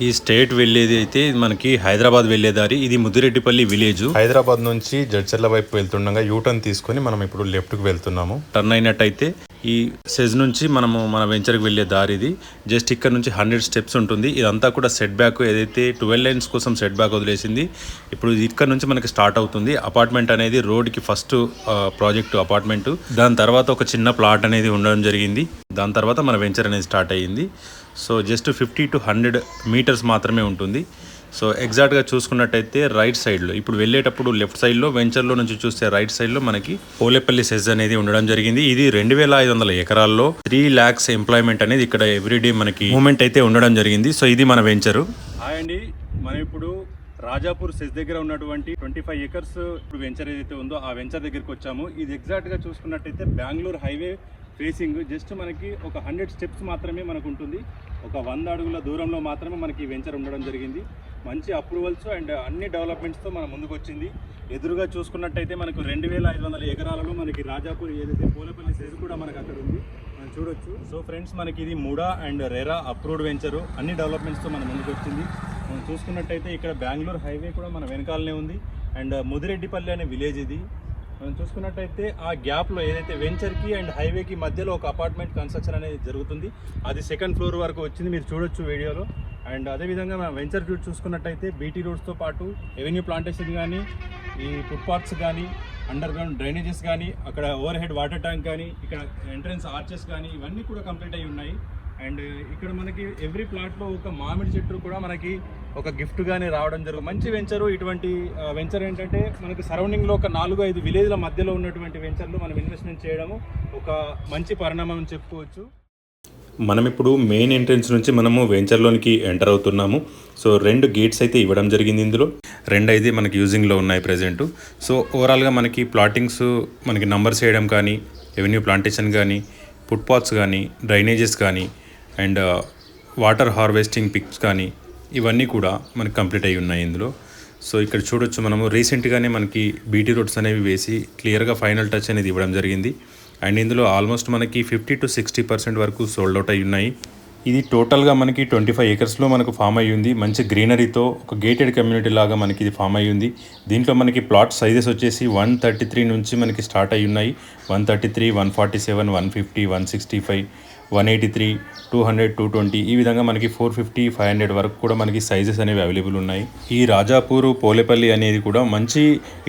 ఈ స్టేట్ వెళ్ళేది అయితే మనకి హైదరాబాద్ వెళ్ళే దారి. ఇది ముదిరెడ్డిపల్లి విలేజ్. హైదరాబాద్ నుంచి జడ్చర్ల వైపు వెళ్తుండగా యూటర్న్ తీసుకొని మనం ఇప్పుడు లెఫ్ట్కి వెళ్తున్నాము. టర్న్ అయినట్టయితే ఈ సెజ్ నుంచి మనము మన వెంచర్కి వెళ్ళే దారి ఇది. జస్ట్ ఇక్కడ నుంచి 100 స్టెప్స్ ఉంటుంది. ఇదంతా కూడా సెట్ బ్యాక్, ఏదైతే 12 లైన్స్ కోసం సెట్ బ్యాక్ వదిలేసింది. ఇప్పుడు ఇక్కడ నుంచి మనకి స్టార్ట్ అవుతుంది. అపార్ట్మెంట్ అనేది రోడ్కి ఫస్ట్ ప్రాజెక్టు అపార్ట్మెంట్. దాని తర్వాత ఒక చిన్న ప్లాట్ అనేది ఉండడం జరిగింది. దాని తర్వాత మన వెంచర్ అనేది స్టార్ట్ అయ్యింది. సో జస్ట్ 50 to 100 మీటర్స్ మాత్రమే ఉంటుంది. సో ఎగ్జాక్ట్గా చూసుకున్నట్టయితే రైట్ సైడ్లో, ఇప్పుడు వెళ్ళేటప్పుడు లెఫ్ట్ సైడ్లో, వెంచర్లో నుంచి చూస్తే రైట్ సైడ్లో మనకి పోలేపల్లి సెజ్ అనేది ఉండడం జరిగింది. ఇది 2500 ఎకరాల్లో 3 lakhs ఎంప్లాయ్మెంట్ అనేది ఇక్కడ ఎవ్రీడే మనకి మూమెంట్ అయితే ఉండడం జరిగింది. సో ఇది మన వెంచరు. హాయ్ అండి, మనం ఇప్పుడు రాజాపూర్ సెజ్ దగ్గర ఉన్నటువంటి 25 acres ఇప్పుడు వెంచర్ ఏదైతే ఉందో ఆ వెంచర్ దగ్గరికి వచ్చాము. ఇది ఎగ్జాక్ట్గా చూసుకున్నట్టయితే బెంగళూరు హైవే ఫేసింగ్. జస్ట్ మనకి ఒక 100 స్టెప్స్ మాత్రమే మనకు ఉంటుంది. ఒక 100 అడుగుల దూరంలో మాత్రమే మనకి వెంచర్ ఉండడం జరిగింది. మంచి అప్రూవల్స్ అండ్ అన్ని డెవలప్మెంట్స్తో మన ముందుకు వచ్చింది. ఎదురుగా చూసుకున్నట్టయితే మనకు 2500 ఎకరాలలో మనకి రాజాపూర్ ఏదైతే పోలేపల్లి సెజ్ కూడా మనకు అక్కడ ఉంది, మనం చూడొచ్చు. సో ఫ్రెండ్స్, మనకి ఇది మూడా అండ్ రెరా అప్రూవ్డ్ వెంచరు. అన్ని డెవలప్మెంట్స్తో మన ముందుకు వచ్చింది. మనం చూసుకున్నట్టయితే ఇక్కడ బెంగళూరు హైవే కూడా మన వెనకాలనే ఉంది. అండ్ ముదిరెడ్డిపల్లి అనే విలేజ్ ఇది. మనం చూసుకున్నట్టయితే ఆ గ్యాప్లో ఏదైతే వెంచర్కి అండ్ హైవేకి మధ్యలో ఒక అపార్ట్మెంట్ కన్స్ట్రక్షన్ అనేది జరుగుతుంది. అది 2nd ఫ్లోర్ వరకు వచ్చింది, మీరు చూడొచ్చు వీడియోలో. అండ్ అదేవిధంగా మనం వెంచర్ చూసుకున్నట్టయితే బీటీ రోడ్స్తో పాటు ఎవెన్యూ ప్లాంటేషన్ కానీ, ఈ ఫుట్పాత్స్ కానీ, అండర్ గ్రౌండ్ డ్రైనేజెస్ కానీ, అక్కడ ఓవర్ హెడ్ వాటర్ ట్యాంక్ కానీ, ఇక్కడ ఎంట్రన్స్ ఆర్చెస్ కానీ, ఇవన్నీ కూడా కంప్లీట్ అయి ఉన్నాయి. అండ్ ఇక్కడ మనకి ఎవ్రీ ప్లాట్లో ఒక మామిడి చెట్టు కూడా మనకి ఒక గిఫ్ట్ గానే రావడం జరుగుతుంది. మంచి వెంచరు. ఇటువంటి వెంచర్ ఏంటంటే మనకి సరౌండింగ్లో ఒక 4-5 విలేజ్ల మధ్యలో ఉన్నటువంటి వెంచర్లో మనం ఇన్వెస్ట్మెంట్ చేయడము ఒక మంచి పరిణామం అని చెప్పుకోవచ్చు. మనం ఇప్పుడు మెయిన్ ఎంట్రన్స్ నుంచి మనము వెంచర్లోనికి ఎంటర్ అవుతున్నాము. సో 2 గేట్స్ అయితే ఇవ్వడం జరిగింది. ఇందులో 2 అయితే మనకి యూజింగ్లో ఉన్నాయి ప్రజెంట్. సో ఓవరాల్గా మనకి ప్లాటింగ్స్, మనకి నంబర్స్ వేయడం కానీ, ఎవెన్యూ ప్లాంటేషన్ కానీ, ఫుట్పాత్స్ కానీ, డ్రైనేజెస్ కానీ, అండ్ వాటర్ హార్వెస్టింగ్ పిక్స్ కానీ, ఇవన్నీ కూడా మనకి కంప్లీట్ అయి ఉన్నాయి ఇందులో. సో ఇక్కడ చూడొచ్చు, మనము రీసెంట్గానే మనకి బీటీ రోడ్స్ అనేవి వేసి క్లియర్గా ఫైనల్ టచ్ అనేది ఇవ్వడం జరిగింది. అండ్ ఇందులో ఆల్మోస్ట్ మనకి 50 to 60% వరకు సోల్డ్ అవుట్ అయి ఉన్నాయి. ఇది టోటల్గా మనకి 25 acresలో మనకు ఫామ్ అయ్యి ఉంది. మంచి గ్రీనరీతో ఒక గేటెడ్ కమ్యూనిటీ లాగా మనకి ఇది ఫామ్ అయ్యి ఉంది. దీంట్లో మనకి ప్లాట్ సైజెస్ వచ్చేసి 133 నుంచి మనకి స్టార్ట్ అయి ఉన్నాయి. 133, 147, 150, 165, 183, 200, 220, ఈ విధంగా మనకి 450, 500 వరకు కూడా మనకి సైజెస్ అనేవి అవైలబుల్ ఉన్నాయి. ఈ రాజాపూర్ పోలేపల్లి అనేది కూడా మంచి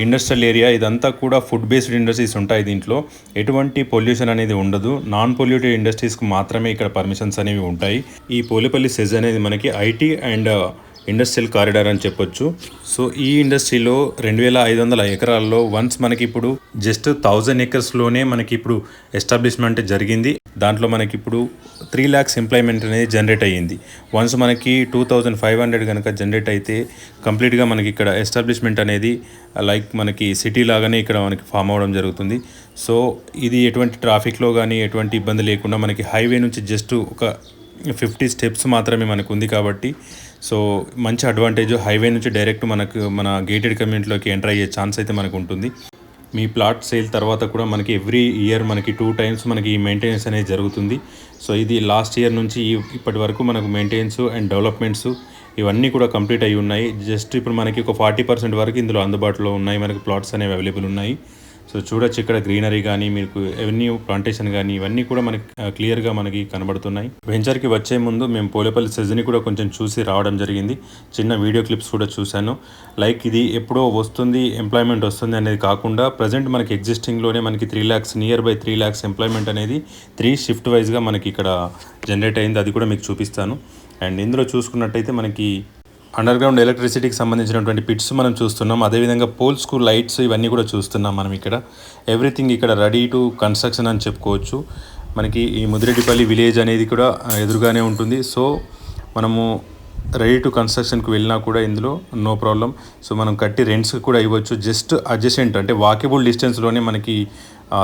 ఇండస్ట్రియల్ ఏరియా. ఇదంతా కూడా ఫుడ్ బేస్డ్ ఇండస్ట్రీస్ ఉంటాయి. దీంట్లో ఎటువంటి పొల్యూషన్ అనేది ఉండదు. నాన్ పొల్యూటెడ్ ఇండస్ట్రీస్కి మాత్రమే ఇక్కడ పర్మిషన్స్ అనేవి ఉంటాయి. ఈ పోలేపల్లి సెజ్ అనేది మనకి ఐటీ అండ్ ఇండస్ట్రియల్ కారిడార్ అని చెప్పొచ్చు. సో ఈ ఇండస్ట్రీలో 2500 ఎకరాల్లో వన్స్ మనకి ఇప్పుడు జస్ట్ 1000 acresలోనే మనకి ఇప్పుడు ఎస్టాబ్లిష్మెంట్ జరిగింది. దాంట్లో మనకి ఇప్పుడు 3 lakhs ఎంప్లాయ్మెంట్ అనేది జనరేట్ అయ్యింది. వన్స్ మనకి 2500 కనుక జనరేట్ అయితే కంప్లీట్గా మనకి ఇక్కడ ఎస్టాబ్లిష్మెంట్ అనేది లైక్ మనకి సిటీ లాగానే ఇక్కడ మనకి ఫామ్ అవ్వడం జరుగుతుంది. సో ఇది ఎటువంటి ట్రాఫిక్లో కానీ ఎటువంటి ఇబ్బంది లేకుండా మనకి హైవే నుంచి జస్ట్ ఒక 50 స్టెప్స్ మాత్రమే మనకు ఉంది. కాబట్టి సో మంచి అడ్వాంటేజ్. హైవే నుంచి డైరెక్ట్ మన గేటెడ్ కమ్యూనిటీలోకి ఎంటర్ అయ్యే ఛాన్స్ అయితే మనకు ఉంటుంది. మీ ప్లాట్ సేల్ తర్వాత కూడా మనకి ఎవ్రీ ఇయర్ మనకి 2 times మనకి ఈ మెయింటెనెన్స్ అనేది జరుగుతుంది. సో ఇది లాస్ట్ ఇయర్ నుంచి ఇప్పటి వరకు మనకు మెయింటెనెన్స్ అండ్ డెవలప్మెంట్స్ ఇవన్నీ కూడా కంప్లీట్ అయి ఉన్నాయి. జస్ట్ ఇప్పుడు మనకి ఒక 40% వరకు ఇందులో అందుబాటులో ఉన్నాయి. మనకి ప్లాట్స్ అనేవి అవైలబుల్ ఉన్నాయి. సో చూడొచ్చు, ఇక్కడ గ్రీనరీ కానీ, మీకు ఎవెన్యూ ప్లాంటేషన్ కానీ, ఇవన్నీ కూడా మనకి క్లియర్గా మనకి కనబడుతున్నాయి. వెంచర్కి వచ్చే ముందు మేము పోలేపల్లి సెజ్ని కూడా కొంచెం చూసి రావడం జరిగింది. చిన్న వీడియో క్లిప్స్ కూడా చూశాను. లైక్ ఇది ఎప్పుడో వస్తుంది, ఎంప్లాయ్మెంట్ వస్తుంది అనేది కాకుండా ప్రజెంట్ మనకి ఎగ్జిస్టింగ్లోనే మనకి 3 lakhs, near by 3 lakhs employment అనేది 3 shift వైజ్గా మనకి ఇక్కడ జనరేట్ అయింది. అది కూడా మీకు చూపిస్తాను. అండ్ ఇందులో చూసుకున్నట్టయితే మనకి అండర్ గ్రౌండ్ ఎలక్ట్రిసిటీకి సంబంధించినటువంటి పిట్స్ మనం చూస్తున్నాం. అదేవిధంగా పోల్స్కు లైట్స్ ఇవన్నీ కూడా చూస్తున్నాం మనం ఇక్కడ. ఎవ్రీథింగ్ ఇక్కడ రెడీ టు కన్స్ట్రక్షన్ అని చెప్పుకోవచ్చు. మనకి ఈ ముదిరెడ్డిపల్లి విలేజ్ అనేది కూడా ఎదురుగానే ఉంటుంది. సో మనము రెడీ టు కన్స్ట్రక్షన్కి వెళ్ళినా కూడా ఇందులో నో ప్రాబ్లం. సో మనం కట్టి రెంట్స్కి కూడా ఇవ్వచ్చు. జస్ట్ అడ్జసెంట్ అంటే వాకబుల్ డిస్టెన్స్లోనే మనకి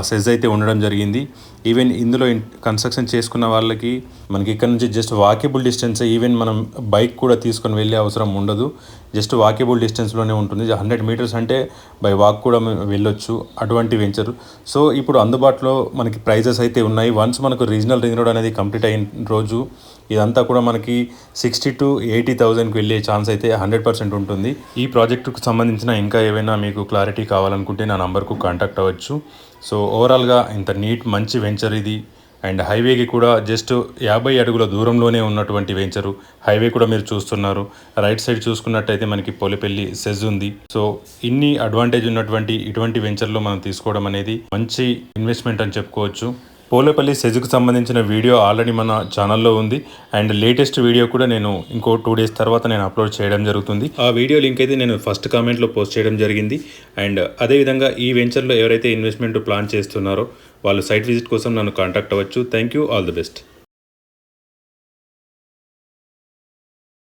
సెజ్ అయితే ఉండడం జరిగింది. ఈవెన్ ఇందులో కన్స్ట్రక్షన్ చేసుకున్న వాళ్ళకి మనకి ఇక్కడ నుంచి జస్ట్ వాకేబుల్ డిస్టెన్స్. ఈవెన్ మనం బైక్ కూడా తీసుకొని వెళ్ళే అవసరం ఉండదు. జస్ట్ వాకేబుల్ డిస్టెన్స్లోనే ఉంటుంది. 100 meters అంటే బై వాక్ కూడా వెళ్ళొచ్చు, అటువంటి వెంచర్. సో ఇప్పుడు అందుబాటులో మనకి ప్రైజెస్ అయితే ఉన్నాయి. వన్స్ మనకు రీజనల్ రింగ్ రోడ్ అనేది కంప్లీట్ అయిన రోజు ఇదంతా కూడా మనకి 60 to 80,000కి వెళ్ళే ఛాన్స్ అయితే 100% ఉంటుంది. ఈ ప్రాజెక్టుకు సంబంధించిన ఇంకా ఏవైనా మీకు క్లారిటీ కావాలనుకుంటే నా నంబర్కు కాంటాక్ట్ అవ్వచ్చు. సో ఓవరాల్గా ఇంత నీట్ మంచి వెంచర్ ఇది. అండ్ హైవేకి కూడా జస్ట్ 50 అడుగుల దూరంలోనే ఉన్నటువంటి వెంచరు. హైవే కూడా మీరు చూస్తున్నారు. రైట్ సైడ్ చూసుకున్నట్టయితే మనకి పోలేపల్లి సెజ్ ఉంది. సో ఇన్ని అడ్వాంటేజ్ ఉన్నటువంటి ఇటువంటి వెంచర్లో మనం తీసుకోవడం అనేది మంచి ఇన్వెస్ట్మెంట్ అని చెప్పుకోవచ్చు. పోలేపల్లి సెజ్కు సంబంధించిన వీడియో ఆల్రెడీ మన ఛానల్లో ఉంది. అండ్ లేటెస్ట్ వీడియో కూడా నేను ఇంకో 2 days తర్వాత నేను అప్లోడ్ చేయడం జరుగుతుంది. ఆ వీడియో లింక్ అయితే నేను ఫస్ట్ కామెంట్లో పోస్ట్ చేయడం జరిగింది. అండ్ అదేవిధంగా ఈ వెంచర్లో ఎవరైతే ఇన్వెస్ట్మెంట్ ప్లాన్ చేస్తున్నారో వాళ్ళు సైట్ విజిట్ కోసం నన్ను కాంటాక్ట్ అవ్వచ్చు. Thank you. All the best.